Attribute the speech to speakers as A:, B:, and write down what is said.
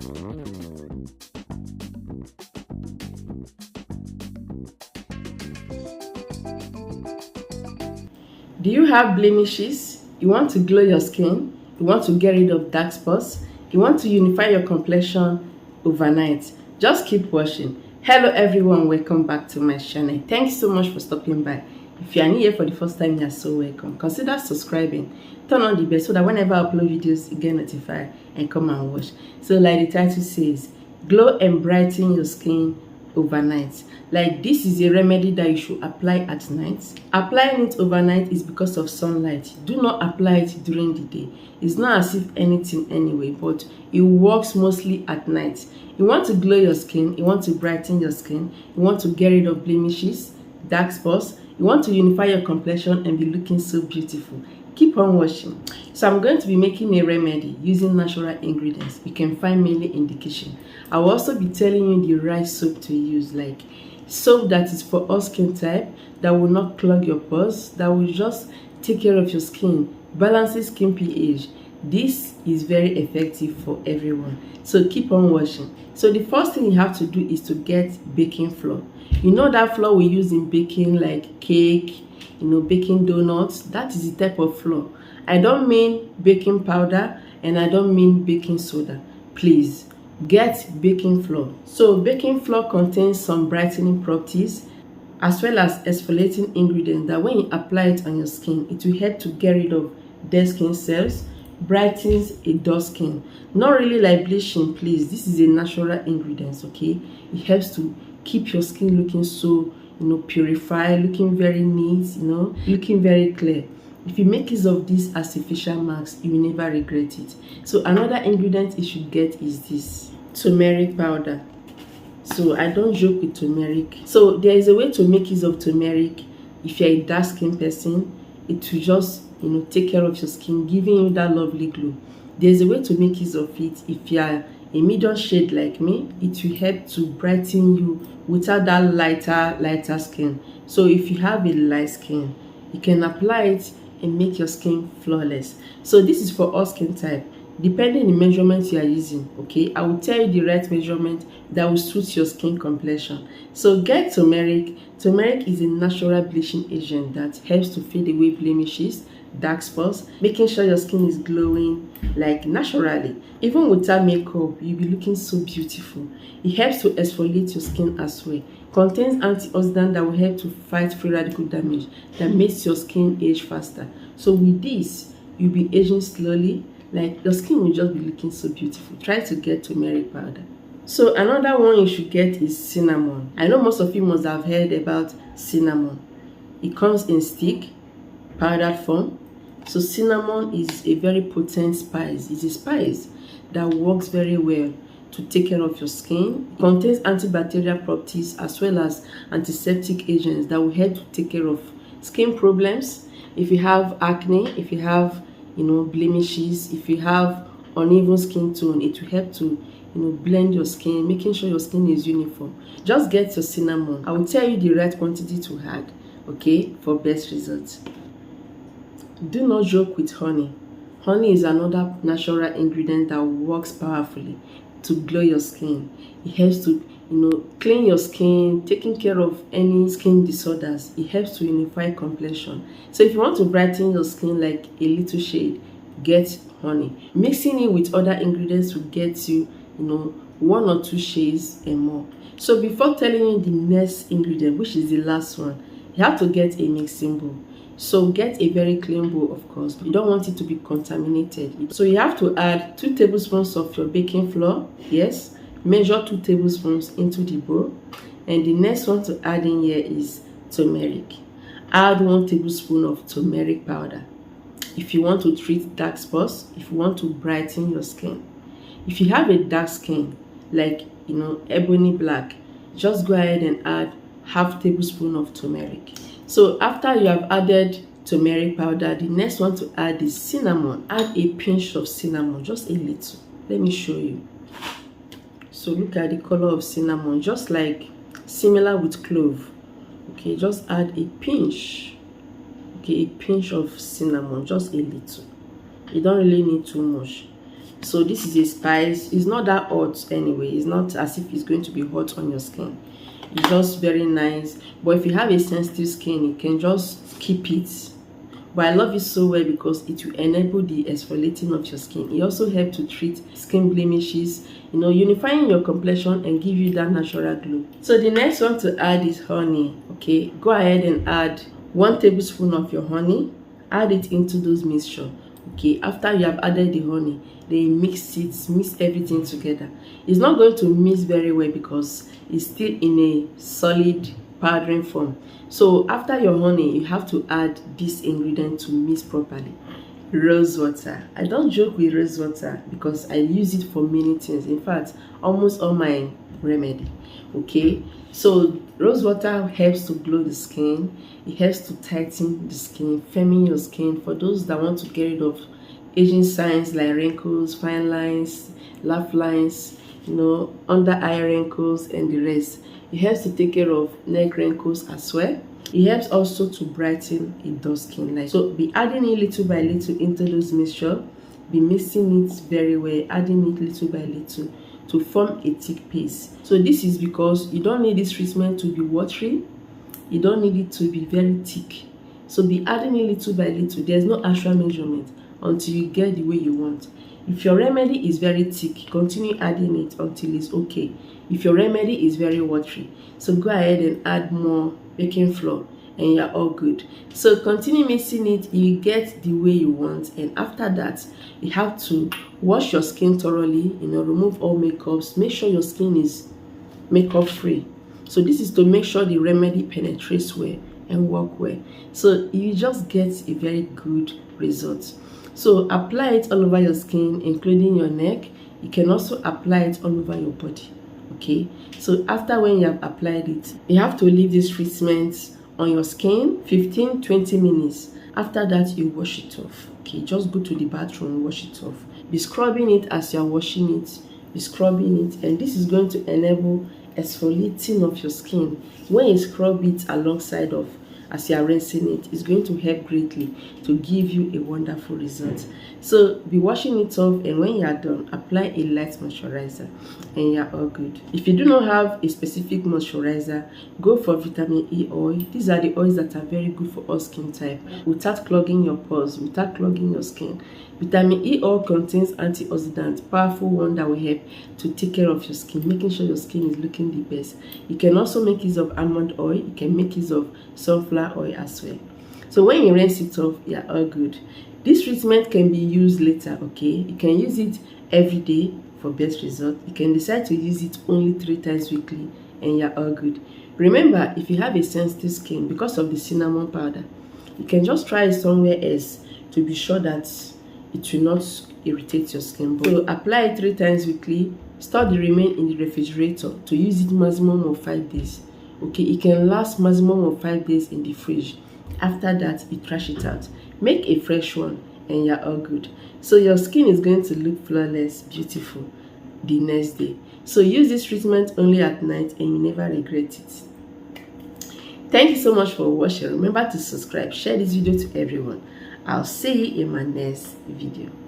A: Do you have blemishes? You want to glow your skin? You want to get rid of dark spots? You want to unify your complexion overnight? Just keep watching. Hello everyone, welcome back to my channel. Thanks so much for stopping by. If you are new here for the first time, you are so welcome. Consider subscribing, turn on the bell so that whenever I upload videos, you get notified and come and watch. So like the title says, glow and brighten your skin overnight. Like, this is a remedy that you should apply at night. Applying it overnight is because of sunlight. Do not apply it during the day. It's not as if anything anyway, but it works mostly at night. You want to glow your skin, you want to brighten your skin, you want to get rid of blemishes, dark spots, you want to unify your complexion and be looking so beautiful. Keep on watching. So I'm going to be making a remedy using natural ingredients you can find mainly in the kitchen. I will also be telling you the right soap to use, like soap that is for all skin type, that will not clog your pores, that will just take care of your skin, balances skin pH. This is very effective for everyone. So keep on watching. So the first thing you have to do is to get baking flour. You know that flour we use in baking, like cake, baking donuts. That is the type of flour. I don't mean baking powder and I don't mean baking soda. Please get baking flour. So baking flour contains some brightening properties as well as exfoliating ingredients that when you apply it on your skin, it will help to get rid of dead skin cells, brightens a dull skin. Not really like bleaching, please. This is a natural ingredient, okay? It helps to keep your skin looking so purified, looking very neat, looking very clear. If you make use of this as a facial mask, you will never regret it. So another ingredient you should get is this turmeric powder. So I don't joke with turmeric. So there is a way to make use of turmeric. If you're a dark skin person, it will just take care of your skin, giving you that lovely glow. There's a way to make use of it. If you are a medium shade like me, it will help to brighten you without that lighter skin. So if you have a light skin, you can apply it and make your skin flawless. So this is for all skin type, depending on the measurements you are using. Okay, I will tell you the right measurement that will suit your skin complexion. So get turmeric. Turmeric is a natural bleaching agent that helps to fade away blemishes, dark spots, making sure your skin is glowing like naturally. Even without makeup, you'll be looking so beautiful. It helps to exfoliate your skin as well. Contains antioxidant that will help to fight free radical damage that makes your skin age faster. So with this, you'll be aging slowly, like your skin will just be looking so beautiful. Try to get turmeric powder. So another one you should get is cinnamon. I know most of you must have heard about cinnamon. It comes in stick, powdered form. So cinnamon is a very potent spice. It's a spice that works very well to take care of your skin. It contains antibacterial properties as well as antiseptic agents that will help to take care of skin problems. If you have acne, if you have blemishes, if you have uneven skin tone, it will help to blend your skin, making sure your skin is uniform. Just get your cinnamon. I will tell you the right quantity to add, okay, for best results. Do not joke with honey. Honey is another natural ingredient that works powerfully to glow your skin. It helps to clean your skin, taking care of any skin disorders. It helps to unify complexion. So if you want to brighten your skin like a little shade, get honey. Mixing it with other ingredients will get you 1 or 2 shades and more. So before telling you the next ingredient, which is the last one, you have to get a mixing bowl. So get a very clean bowl, of course. You don't want it to be contaminated. So you have to add 2 tablespoons of your baking flour. Yes, measure 2 tablespoons into the bowl. And the next one to add in here is turmeric. Add 1 tablespoon of turmeric powder. If you want to treat dark spots, if you want to brighten your skin. If you have a dark skin, like ebony black, just go ahead and add half tablespoon of turmeric. So after you have added turmeric powder, the next one to add is cinnamon. Add a pinch of cinnamon, just a little. Let me show you. So look at the color of cinnamon, just like similar with clove. Okay, just add a pinch. Okay, a pinch of cinnamon, just a little. You don't really need too much. So this is a spice. It's not that hot anyway. It's not as if it's going to be hot on your skin. It's just very nice. But if you have a sensitive skin, you can just keep it. But I love it so well because it will enable the exfoliating of your skin. It also helps to treat skin blemishes, you know, unifying your complexion and give you that natural glow. So the next one to add is honey. Okay, go ahead and add 1 tablespoon of your honey. Add it into those mixture. Okay, after you have added the honey, then mix everything together. It's not going to mix very well because it's still in a solid powdering form. So after your honey, you have to add this ingredient to mix properly. Rose water. I don't joke with rose water because I use it for many things. In fact, almost all my remedy. Okay, so rose water helps to glow the skin. It helps to tighten the skin, firming your skin. For those that want to get rid of aging signs like wrinkles, fine lines, laugh lines, you know, under eye wrinkles and the rest. It helps to take care of neck wrinkles as well. It helps also to brighten a dull skin line. So be adding it little by little into those mixture. Be mixing it very well, adding it little by little to form a thick paste. So this is because you don't need this treatment to be watery. You don't need it to be very thick. So be adding it little by little. There's no actual measurement until you get the way you want. If your remedy is very thick, continue adding it until it's okay. If your remedy is very watery, so go ahead and add more baking flour and you're all good. So continue mixing it, you get the way you want, and after that you have to wash your skin thoroughly, you know, remove all makeups, make sure your skin is makeup free. So this is to make sure the remedy penetrates well and work well. So you just get a very good result. So apply it all over your skin, including your neck. You can also apply it all over your body. Okay, so after when you have applied it, you have to leave this treatment on your skin 15-20 minutes. After that, you wash it off. Okay, just go to the bathroom, wash it off. Be scrubbing it as you are washing it. Be scrubbing it, and this is going to enable exfoliating of your skin. When you scrub it alongside of as you are rinsing it, it's going to help greatly to give you a wonderful result. So be washing it off, and when you are done, apply a light moisturizer and you are all good. If you do not have a specific moisturizer, go for vitamin E oil. These are the oils that are very good for all skin type without clogging your pores, without clogging your skin. Vitamin E oil contains antioxidants, powerful one that will help to take care of your skin, making sure your skin is looking the best. You can also make use of almond oil. You can make use of sunflower oil as well. So when you rinse it off, you're all good. This treatment can be used later. Okay, you can use it every day for best result. You can decide to use it only 3 times weekly and you're all good. Remember, if you have a sensitive skin because of the cinnamon powder, you can just try it somewhere else to be sure that it will not irritate your skin. So apply it 3 times weekly. Store the remain in the refrigerator to use it maximum of 5 days. Okay, it can last maximum of 5 days in the fridge. After that, you trash it out. Make a fresh one and you're all good. So your skin is going to look flawless, beautiful the next day. So use this treatment only at night and you never regret it. Thank you so much for watching. Remember to subscribe, share this video to everyone. I'll see you in my next video.